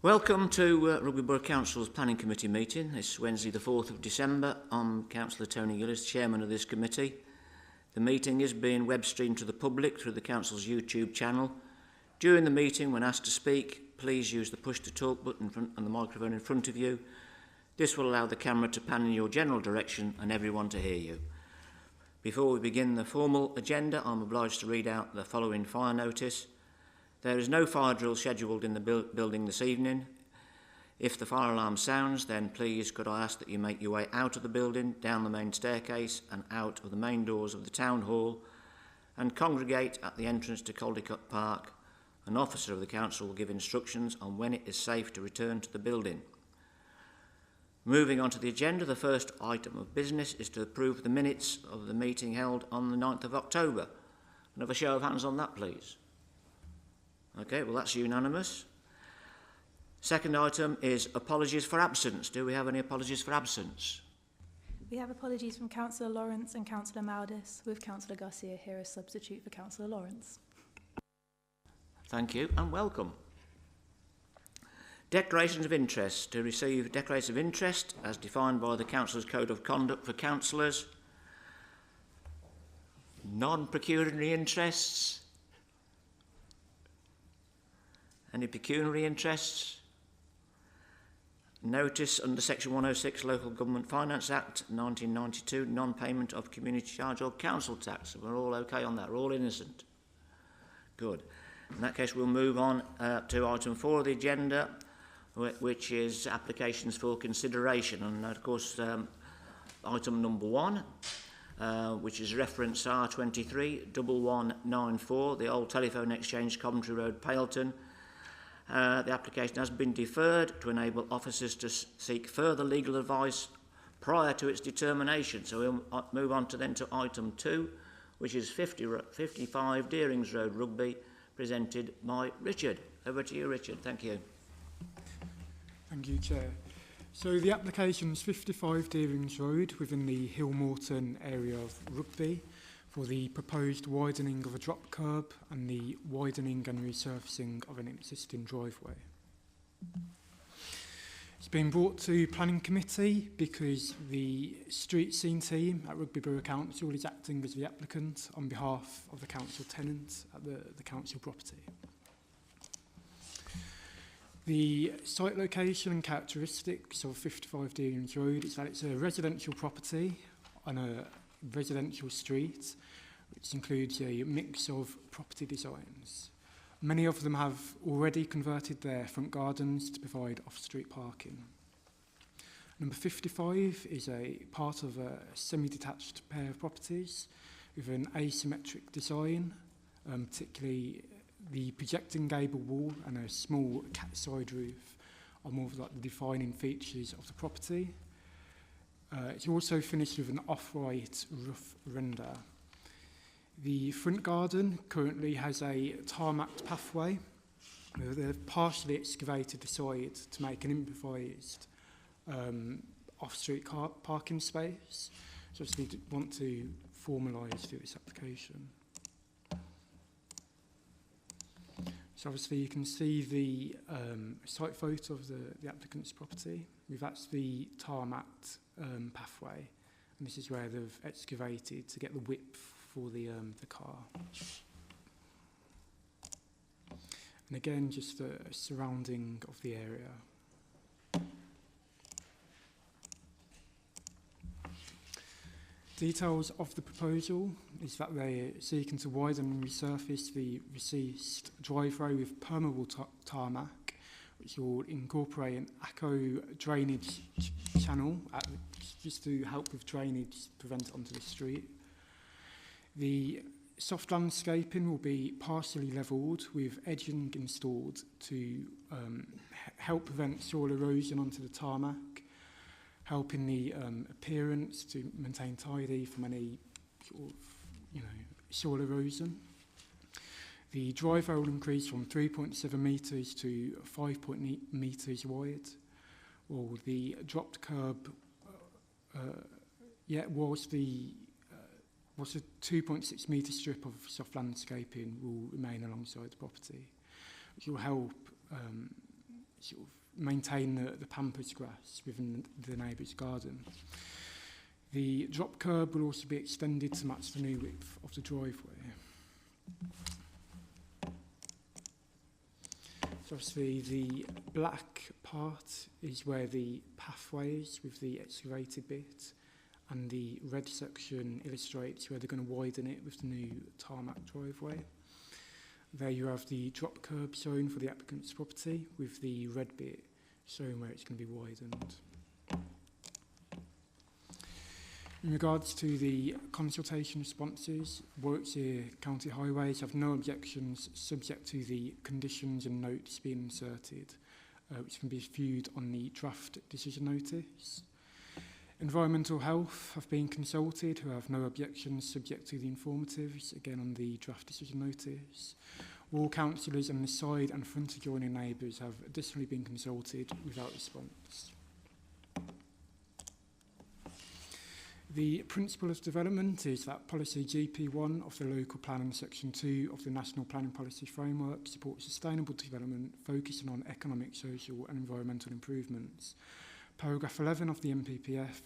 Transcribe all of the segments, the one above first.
Welcome to Rugby Borough Council's Planning Committee meeting. This Wednesday the 4th of December. I'm Councillor Tony Gillis, Chairman of this committee. The meeting is being web streamed to the public through the Council's YouTube channel. During the meeting, when asked to speak, please use the push to talk button and the microphone in front of you. This will allow the camera to pan in your general direction and everyone to hear you. Before we begin the formal agenda, I'm obliged to read out the following fire notice. There is no fire drill scheduled in the building this evening. If the fire alarm sounds, then please could I ask that you make your way out of the building, down the main staircase and out of the main doors of the Town Hall and congregate at the entrance to Caldicott Park. An officer of the council will give instructions on when it is safe to return to the building. Moving on to the agenda, the first item of business is to approve the minutes of the meeting held on the 9th of October. Another show of hands on that, please. Okay, well that's unanimous. Second item is apologies for absence. Do we have any apologies for absence? We have apologies from Councillor Lawrence and Councillor Maldis, with Councillor Garcia here as substitute for Councillor Lawrence. Thank you and welcome. Declarations of interest. To receive declarations of interest as defined by the Council's Code of Conduct for councillors. Non-pecuniary interests. Any pecuniary interests? Notice under Section 106 Local Government Finance Act 1992, non-payment of community charge or council tax. We're all okay on that, we're all innocent. Good. In that case, we'll move on to item 4 of the agenda, which is applications for consideration. And of course, item number 1, which is reference R23-1194, the old telephone exchange, Coventry Road, Paleton. The application has been deferred to enable officers to seek further legal advice prior to its determination. So we'll move on to item 2, which is 55 Deerings Road, Rugby, presented by Richard. Over to you, Richard. Thank you. Thank you, Chair. So the application is 55 Deerings Road within the Hillmorton area of Rugby for the proposed widening of a drop curb and the widening and resurfacing of an existing driveway. It's been brought to Planning Committee because the street scene team at Rugby Borough Council is acting as the applicant on behalf of the council tenant at the council property. The site location and characteristics of 55 Deerings Road is that it's a residential property on a residential street, which includes a mix of property designs. Many of them have already converted their front gardens to provide off-street parking. Number 55 is a part of a semi-detached pair of properties with an asymmetric design, particularly the projecting gable wall and a small cat side roof are more of like the defining features of the property. It's also finished with an off-white roof render. The front garden currently has a tarmacked pathway. They've partially excavated the side to make an improvised off-street parking space. So I just want to formalise through this application. So obviously you can see the site photo of the applicant's property. That's the tarmacked pathway, and this is where they've excavated to get the width for the car. And again, just a surrounding of the area. Details of the proposal is that they're seeking to widen and resurface the recessed driveway with permeable tarmac, which will incorporate an ACO drainage channel just to help with drainage to prevent it onto the street. The soft landscaping will be partially levelled with edging installed to help prevent soil erosion onto the tarmac, helping the appearance to maintain tidy from any sort of, soil erosion. The driveway will increase from 3.7 metres to 5.8 metres wide, while the dropped curb, whilst a 2.6 metre strip of soft landscaping will remain alongside the property, which will help sort of maintain the pampas grass within the neighbour's garden. The drop curb will also be extended to match the new width of the driveway. So obviously the black part is where the pathway is with the excavated bit, and the red section illustrates where they're going to widen it with the new tarmac driveway. There you have the drop curb shown for the applicant's property, with the red bit showing where it's going to be widened. In regards to the consultation responses, Warwickshire County Highways have no objections subject to the conditions and notes being inserted, which can be viewed on the draft decision notice. Environmental Health have been consulted, who have no objections subject to the informatives, again on the draft decision notice. All councillors and the side and front adjoining neighbours have additionally been consulted without response. The principle of development is that policy GP1 of the local plan and section 2 of the National Planning Policy Framework supports sustainable development focusing on economic, social and environmental improvements. Paragraph 11 of the NPPF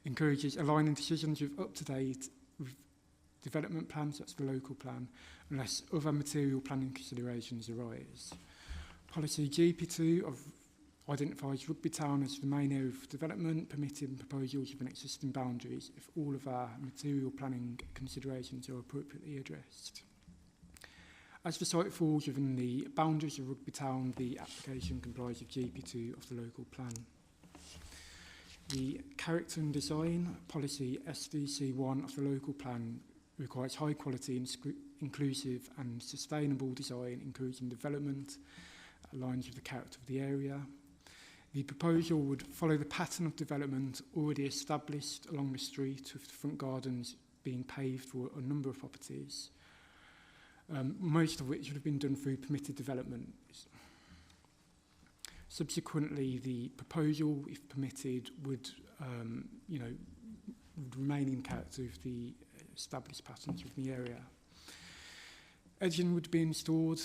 encourages aligning decisions with up-to-date with development plans, that's the local plan, unless other material planning considerations arise. Policy GP2 identifies Rugby Town as the main area of development, permitting proposals within existing boundaries if all of our material planning considerations are appropriately addressed. As the site falls within the boundaries of Rugby Town, the application complies with GP2 of the local plan. The character and design policy SDC1 of the local plan requires high quality, inclusive and sustainable design, encouraging development that aligns with the character of the area. The proposal would follow the pattern of development already established along the street, with the front gardens being paved for a number of properties, most of which would have been done through permitted development. Subsequently, the proposal, if permitted, would remain in character with the established patterns within the area. Edging would be installed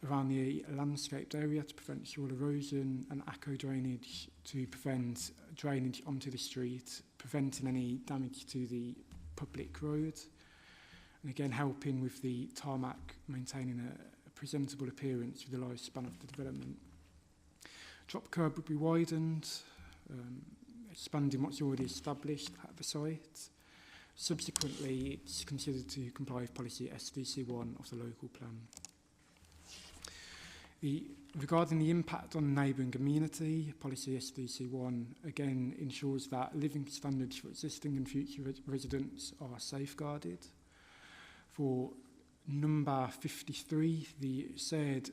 around the landscaped area to prevent soil erosion, and aqua drainage to prevent drainage onto the street, preventing any damage to the public road, and again helping with the tarmac maintaining a presentable appearance for the lifespan of the development. Drop curb would be widened, expanding what's already established at the site. Subsequently, it's considered to comply with policy SDC1 of the local plan. Regarding the impact on neighbouring community, policy SDC1 again ensures that living standards for existing and future residents are safeguarded. For number 53, the said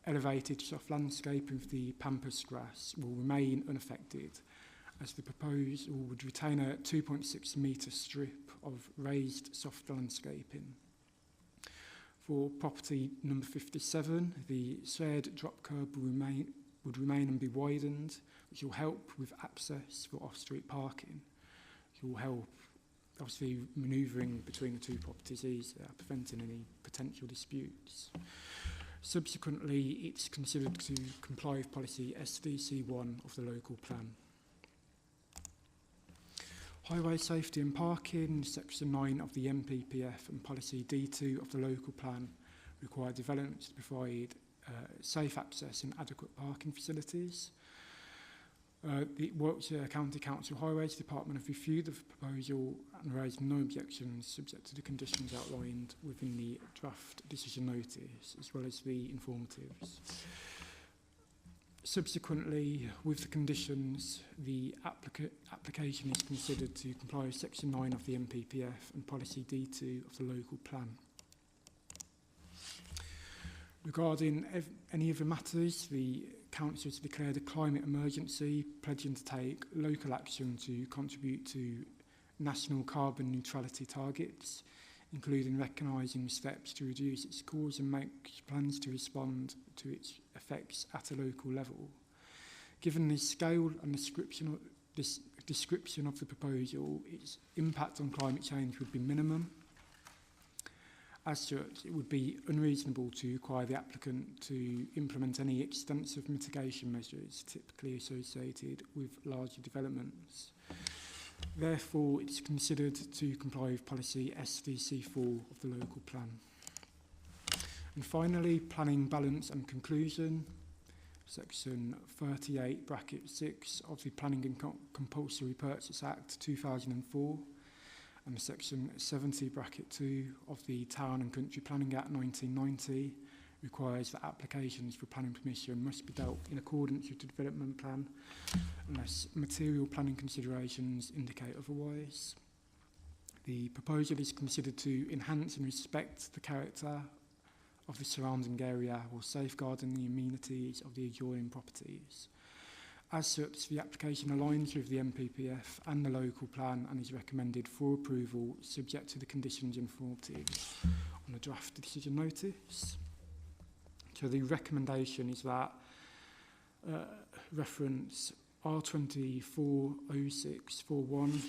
elevated soft landscape of the pampas grass will remain unaffected, as the proposal would retain a 2.6 metre strip of raised soft landscaping. For property number 57, the shared drop curb would remain and be widened, which will help with access for off-street parking. It will help, obviously, manoeuvring between the two properties easier, preventing any potential disputes. Subsequently, it's considered to comply with policy SDC1 of the local plan. Highway safety and parking, section 9 of the MPPF and policy D2 of the local plan require developments to provide safe access and adequate parking facilities. The Warwickshire County Council Highways Department have reviewed the proposal and raised no objections subject to the conditions outlined within the draft decision notice, as well as the informatives. Subsequently, with the conditions, the application is considered to comply with section 9 of the MPPF and policy D2 of the local plan. Regarding any other matters, the Council has declared a climate emergency, pledging to take local action to contribute to national carbon neutrality targets, including recognising steps to reduce its cause and make plans to respond to its effects at a local level. Given the scale and description of the proposal, its impact on climate change would be minimum. As such, it would be unreasonable to require the applicant to implement any extensive mitigation measures typically associated with larger developments. Therefore, it's considered to comply with policy SDC4 of the local plan. And finally, planning balance and conclusion. Section 38, bracket 6 of the Planning and Compulsory Purchase Act 2004 and Section 70, bracket 2 of the Town and Country Planning Act 1990 requires that applications for planning permission must be dealt in accordance with the development plan unless material planning considerations indicate otherwise. The proposal is considered to enhance and respect the character of the surrounding area while safeguarding the amenities of the adjoining properties. As such, the application aligns with the MPPF and the local plan and is recommended for approval subject to the conditions informative on the draft decision notice. So the recommendation is that reference R240641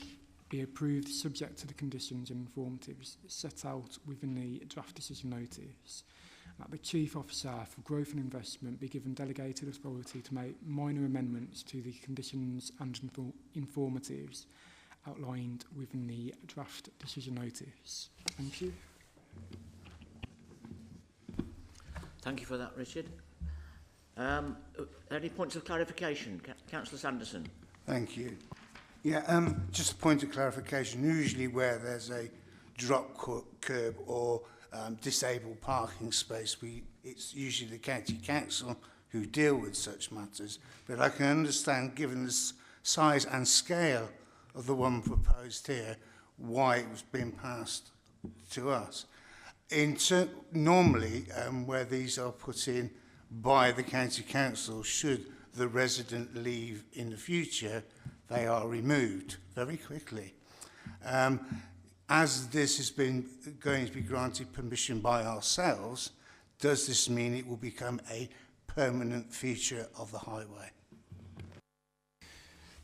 be approved subject to the conditions and informatives set out within the draft decision notice. That the Chief Officer for Growth and Investment be given delegated authority to make minor amendments to the conditions and informatives outlined within the draft decision notice. Thank you. Thank you for that, Richard. Any points of clarification? Councillor Sanderson. Thank you. Yeah, just a point of clarification. Usually where there's a drop curb or disabled parking space, it's usually the county council who deal with such matters. But I can understand, given the size and scale of the one proposed here, why it was being passed to us. Normally, where these are put in by the county council, should the resident leave in the future, they are removed very quickly. As this has been going to be granted permission by ourselves, does this mean it will become a permanent feature of the highway?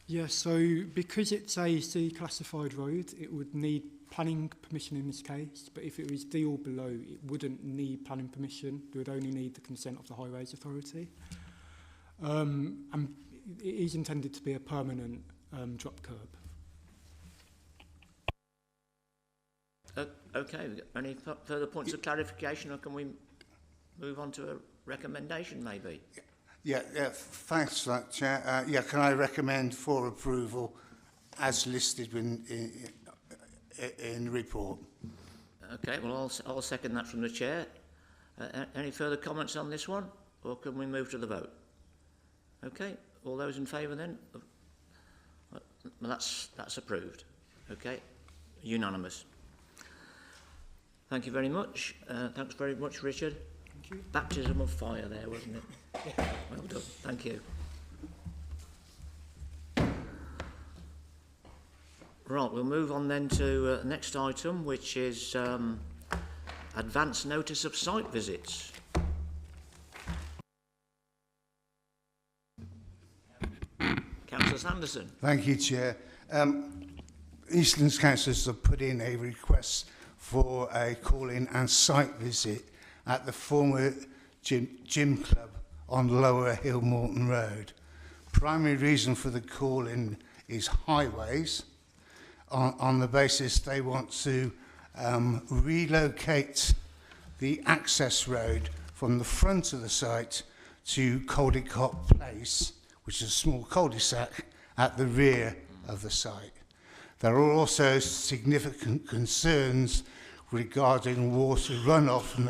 Yeah, so because it's a C classified road, it would need planning permission in this case, but if it was D or below, it wouldn't need planning permission. It would only need the consent of the Highways Authority. And it is intended to be a permanent drop curb. Okay, any further points of clarification, or can we move on to a recommendation maybe? Yeah, thanks for that, Chair. Yeah, can I recommend for approval as listed in the report? Okay, well, I'll second that from the Chair. Any further comments on this one, or can we move to the vote? Okay, all those in favour then? Well, that's approved. Okay, unanimous. Thank you very much. Thanks very much, Richard. Thank you. Baptism of fire there, wasn't it? Yeah. Well done. Thank you. Right, we'll move on then to the next item, which is advance notice of site visits. Councillor Sanderson. Thank you, Chair. Eastlands councillors have put in a request for a call-in and site visit at the former gym club on Lower Hill Morton Road. Primary reason for the call-in is highways, on the basis they want to relocate the access road from the front of the site to Caldecott Place, which is a small cul-de-sac at the rear of the site. There are also significant concerns regarding water runoff from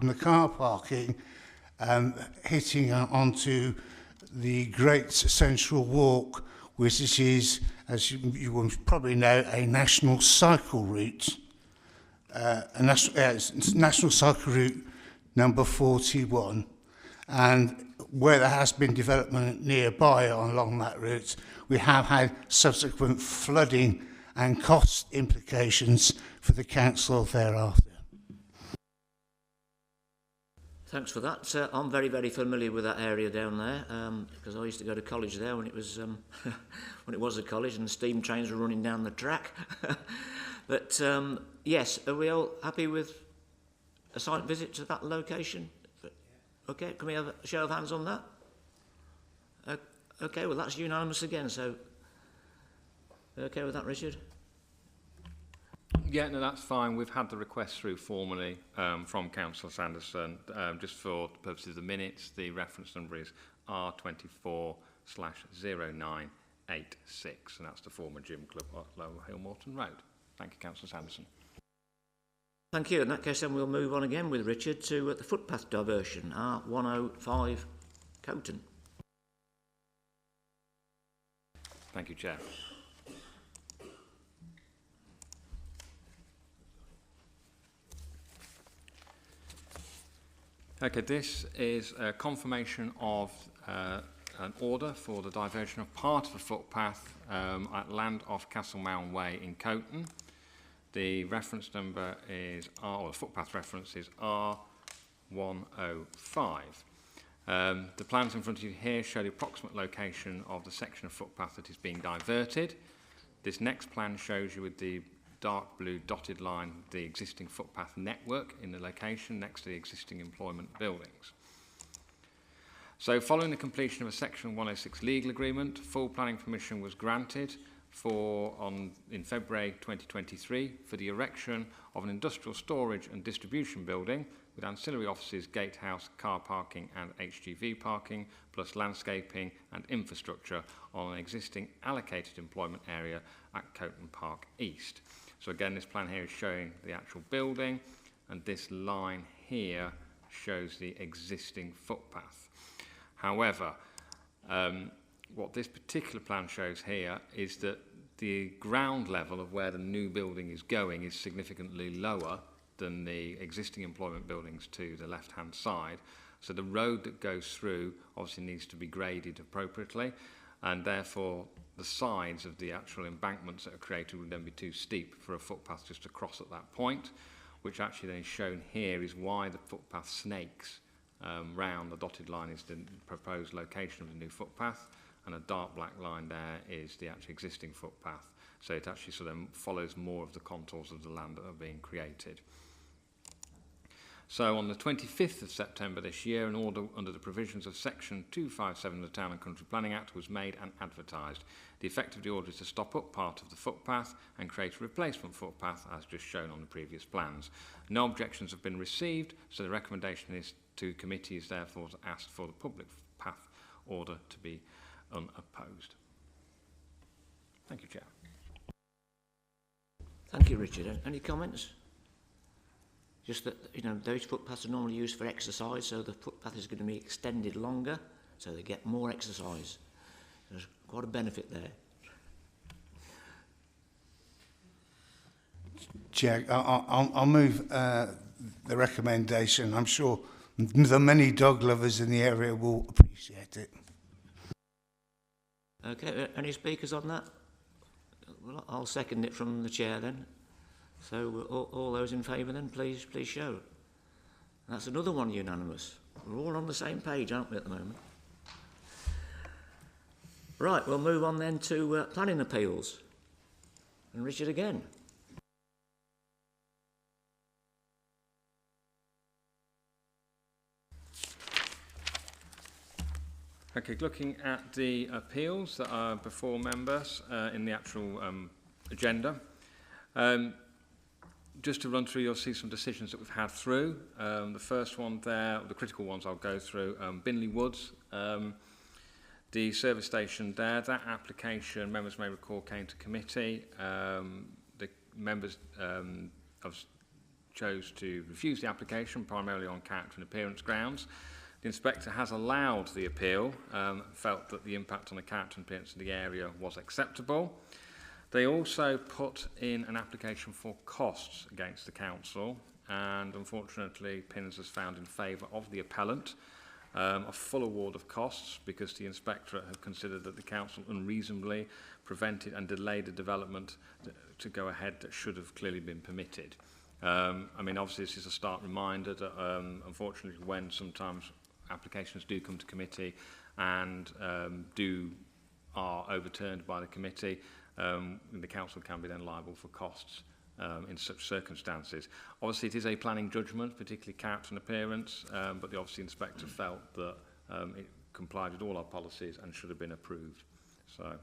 the car parking hitting onto the Great Central Walk, which is, as you will probably know, a national cycle route, national cycle route number 41. And where there has been development nearby along that route, we have had subsequent flooding and cost implications for the council thereafter. Thanks for that. I'm very, very familiar with that area down there because I used to go to college there when it was when it was a college and the steam trains were running down the track. But yes, are we all happy with a site visit to that location? Okay, can we have a show of hands on that? Okay, well that's unanimous again, so okay with that, Richard? Yeah, no, that's fine. We've had the request through formally from Councillor Sanderson. Just for the purposes of the minutes, the reference number is R24/0986, and that's the former gym club at Lower Hill Morton Road. Thank you, Councillor Sanderson. Thank you. In that case, then we'll move on again with Richard to the footpath diversion, R105 Coton. Thank you, Chair. Okay, this is a confirmation of an order for the diversion of part of the footpath at land off Castlemound Way in Coton. The reference number is or the footpath reference is R105. The plans in front of you here show the approximate location of the section of footpath that is being diverted. This next plan shows you with the dark blue dotted line the existing footpath network in the location next to the existing employment buildings. So following the completion of a Section 106 legal agreement, full planning permission was granted in February 2023 for the erection of an industrial storage and distribution building with ancillary offices, gatehouse, car parking and HGV parking, plus landscaping and infrastructure on an existing allocated employment area at Coton Park East. So again, this plan here is showing the actual building, and this line here shows the existing footpath. However, what this particular plan shows here is that the ground level of where the new building is going is significantly lower than the existing employment buildings to the left-hand side. So the road that goes through obviously needs to be graded appropriately, and therefore the sides of the actual embankments that are created would then be too steep for a footpath just to cross at that point, which actually then is shown here is why the footpath snakes round. The dotted line is the proposed location of the new footpath, and a dark black line there is the actual existing footpath. So it actually sort of follows more of the contours of the land that are being created. So on the 25th of September this year, an order under the provisions of Section 257 of the Town and Country Planning Act was made and advertised. The effect of the order is to stop up part of the footpath and create a replacement footpath as just shown on the previous plans. No objections have been received, so the recommendation is to committee is therefore to ask for the public path order to be unopposed. Thank you, Chair. Thank you, Richard. Any comments? Just that, you know, those footpaths are normally used for exercise, so the footpath is going to be extended longer, so they get more exercise. There's quite a benefit there. Chair, I'll move the recommendation. I'm sure the many dog lovers in the area will appreciate it. Okay, any speakers on that? Well, I'll second it from the chair then. So all those in favour then, please show. That's another one unanimous. We're all on the same page, aren't we, at the moment? Right, we'll move on then to planning appeals. And Richard again. Okay, looking at the appeals that are before members in the actual agenda. Just to run through, you'll see some decisions that we've had through. The first one there, the critical ones I'll go through, Binley Woods, the service station there, that application, members may recall, came to committee. The members chose to refuse the application, primarily on character and appearance grounds. The inspector has allowed the appeal, felt that the impact on the character and appearance of the area was acceptable. They also put in an application for costs against the council, and unfortunately Pins has found in favour of the appellant a full award of costs because the inspectorate have considered that the council unreasonably prevented and delayed the development to go ahead that should have clearly been permitted. I mean, obviously this is a stark reminder that unfortunately when sometimes applications do come to committee and are overturned by the committee, the council can be then liable for costs in such circumstances. Obviously, it is a planning judgment, particularly character and appearance, but the obviously inspector felt that it complied with all our policies and should have been approved. So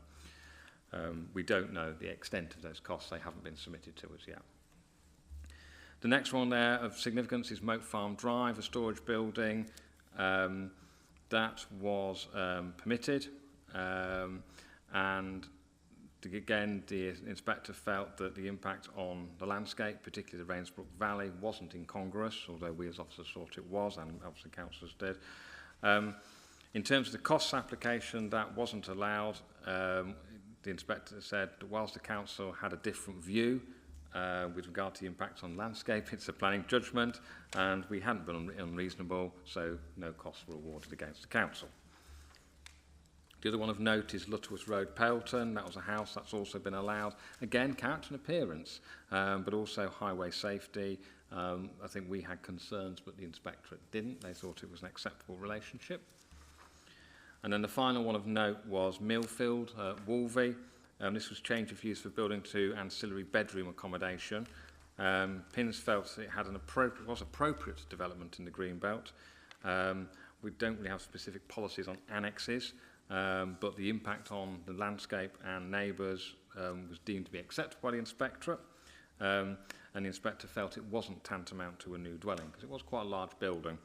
we don't know the extent of those costs. They haven't been submitted to us yet. The next one there of significance is Moat Farm Drive, a storage building. That was permitted, and again, the inspector felt that the impact on the landscape, particularly the Rainsbrook Valley, wasn't incongruous, although we as officers thought it was, and obviously councillors did. In terms of the costs application, that wasn't allowed. The inspector said that whilst the council had a different view with regard to the impact on landscape, it's a planning judgment, and we hadn't been unreasonable, so no costs were awarded against the council. The other one of note is Lutterworth Road, Pelton. That was a house that's also been allowed. Again, character and appearance, but also highway safety. I think we had concerns, but the inspectorate didn't. They thought it was an acceptable relationship. And then the final one of note was Millfield, Wolvie. This was change of use for building to ancillary bedroom accommodation. Pins felt it had was appropriate development in the Greenbelt. We don't really have specific policies on annexes, but the impact on the landscape and neighbours was deemed to be acceptable by the inspectorate, and the inspector felt it wasn't tantamount to a new dwelling because it was quite a large building.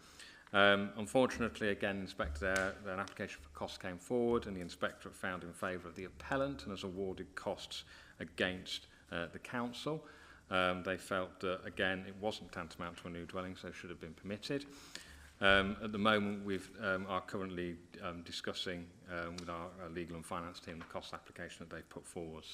Unfortunately, again, an application for costs came forward, and the inspectorate found in favour of the appellant and has awarded costs against the council. They felt that, again, it wasn't tantamount to a new dwelling, so it should have been permitted. At the moment, we are currently discussing with our legal and finance team the cost application that they've put forward,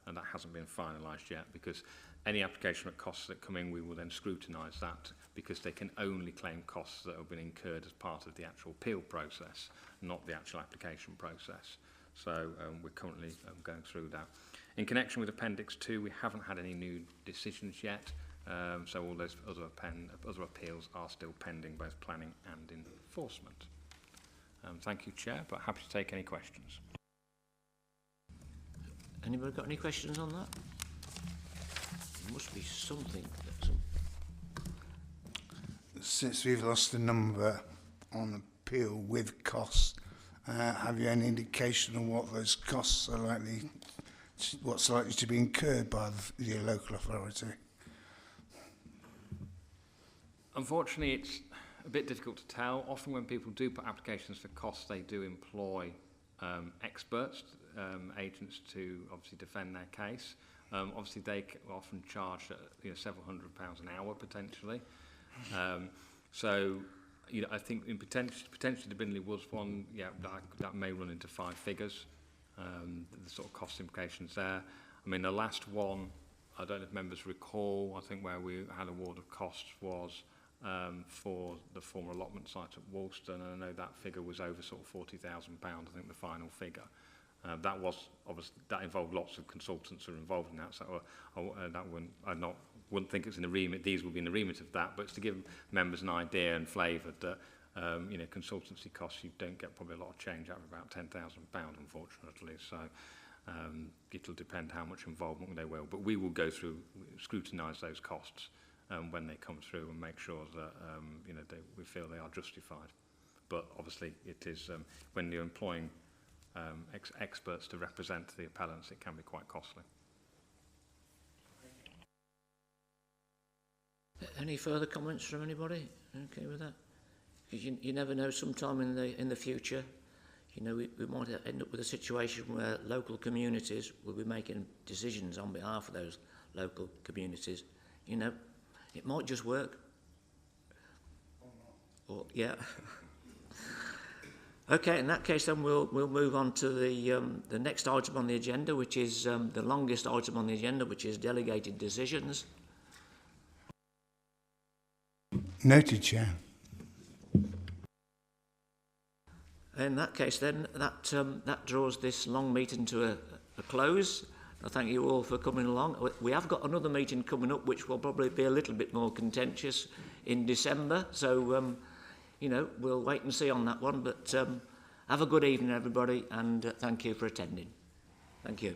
and that hasn't been finalised yet, because any application of costs that come in, we will then scrutinise that, because they can only claim costs that have been incurred as part of the actual appeal process, not the actual application process. So we're currently going through that. In connection with Appendix 2, we haven't had any new decisions yet. So all those other appeals are still pending, both planning and enforcement. Thank you, Chair, but happy to take any questions. Anybody got any questions on that? There must be something. Since we've lost the number on appeal with costs, have you any indication of what those costs are what's likely to be incurred by the local authority? Unfortunately, it's a bit difficult to tell. Often when people do put applications for costs, they do employ experts, agents to obviously defend their case. Obviously, they often charge several £100s an hour potentially. So, I think in potentially the Binley Woods one, that may run into 5 figures. The sort of cost implications there. I mean, the last one, I don't know if members recall, I think where we had award of costs was for the former allotment site at Woolston, and I know that figure was over sort of £40,000, I think the final figure. That was obviously, that involved lots of consultants who were involved in that, so wouldn't think it's in the remit, these will be in the remit of that, but it's to give members an idea and flavour that consultancy costs, you don't get probably a lot of change out of about £10,000, unfortunately, so it'll depend how much involvement they will, but we will go through, scrutinise those costs when they come through and make sure that we feel they are justified. But obviously it is, when you're employing experts to represent the appellants, it can be quite costly. Any further comments from anybody? Okay with that? Because you never know, sometime in the future, we might end up with a situation where local communities will be making decisions on behalf of those local communities. It might just work. Or, yeah. Okay, in that case, then we'll move on to the next item on the agenda, which is the longest item on the agenda, which is delegated decisions. Noted, Chair. In that case, then, that draws this long meeting to a close. I thank you all for coming along. We have got another meeting coming up, which will probably be a little bit more contentious in December. So, we'll wait and see on that one. But have a good evening, everybody, and thank you for attending. Thank you.